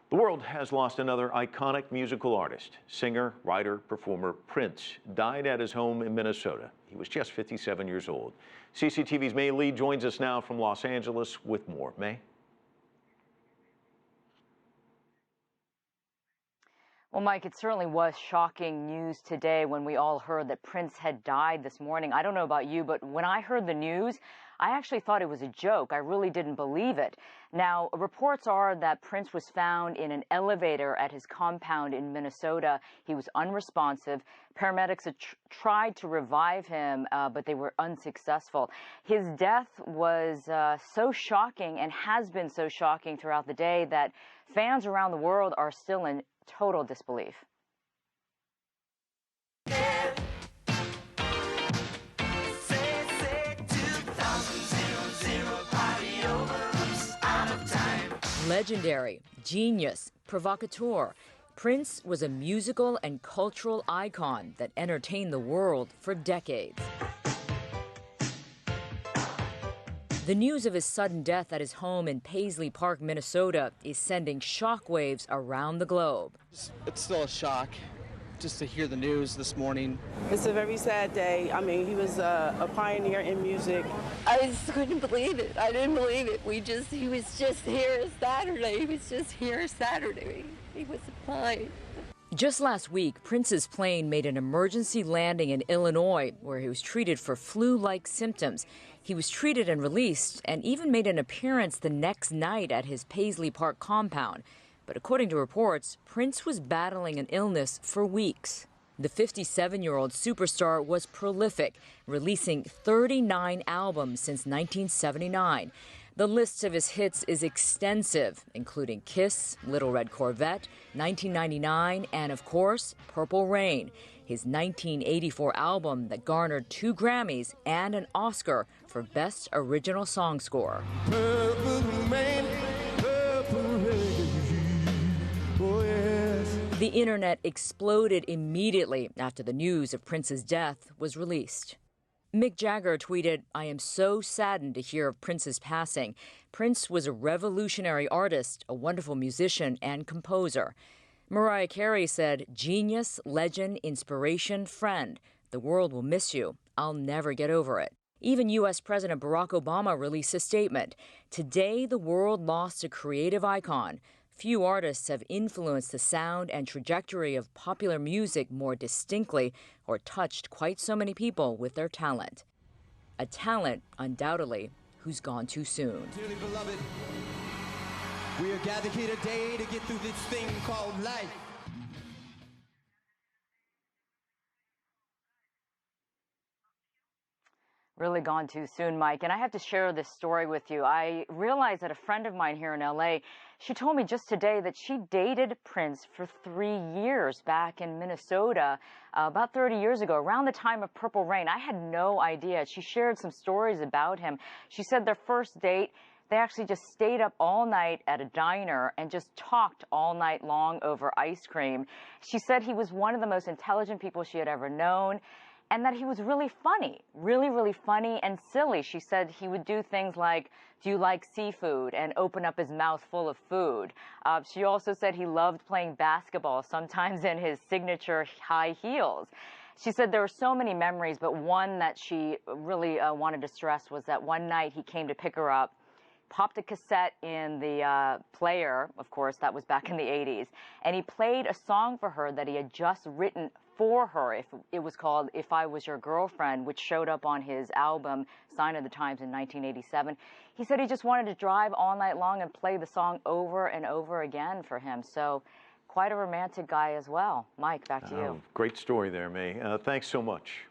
The world has lost another iconic musical artist. Singer, writer, performer Prince died at his home in Minnesota. He was just 57 years old. CCTV's May Lee joins us now from Los Angeles with more. May? Well, Mike, it certainly was shocking news today when we all heard that Prince had died this morning. I don't know about you, but when I heard the news, I actually thought it was a joke. I really didn't believe it. Now, reports are that Prince was found in an elevator at his compound in Minnesota. He was unresponsive. Paramedics had tried to revive him, but they were unsuccessful. His death was so shocking and has been so shocking throughout the day that fans around the world are still in total disbelief. Legendary, genius, provocateur, Prince was a musical and cultural icon that entertained the world for decades. The news of his sudden death at his home in Paisley Park, Minnesota, is sending shockwaves around the globe. It's still a shock just to hear the news this morning. It's a very sad day. I mean, he was a pioneer in music. I just couldn't believe it. I didn't believe it. He was just here Saturday. He was fine. Just last week, Prince's plane made an emergency landing in Illinois, where he was treated for flu-like symptoms. He was treated and released, and even made an appearance the next night at his Paisley Park compound. But according to reports, Prince was battling an illness for weeks. The 57-year-old superstar was prolific, releasing 39 albums since 1979. The list of his hits is extensive, including Kiss, Little Red Corvette, 1999, and of course, Purple Rain, his 1984 album that garnered 2 Grammys and an Oscar for Best Original Song Score. Purple rain, purple rain, oh yes. The internet exploded immediately after the news of Prince's death was released. Mick Jagger tweeted, "I am so saddened to hear of Prince's passing. Prince was a revolutionary artist, a wonderful musician and composer." Mariah Carey said, "Genius, legend, inspiration, friend. The world will miss you. I'll never get over it." Even U.S. President Barack Obama released a statement. "Today, the world lost a creative icon. Few artists have influenced the sound and trajectory of popular music more distinctly or touched quite so many people with their talent." A talent, undoubtedly, who's gone too soon. Dearly beloved, we are gathered here today to get through this thing called life. Really gone too soon, Mike. And I have to share this story with you. I realized that a friend of mine here in LA, she told me just today that she dated Prince for 3 years back in Minnesota, about 30 years ago, around the time of Purple Rain. I had no idea. She shared some stories about him. She said their first date, they actually just stayed up all night at a diner and just talked all night long over ice cream. She said he was one of the most intelligent people she had ever known, and that he was really funny, really funny and silly. She said he would do things like, "Do you like seafood?" and open up his mouth full of food. She also said he loved playing basketball, sometimes in his signature high heels. She said there were so many memories, but one that she really wanted to stress was that one night he came to pick her up, popped a cassette in the player, of course, that was back in the 80s, and he played a song for her that he had just written for her. It was called "If I Was Your Girlfriend," which showed up on his album Sign of the Times in 1987. He said he just wanted to drive all night long and play the song over and over again for him. So quite a romantic guy as well. Mike, back to you. Great story there, May. Thanks so much.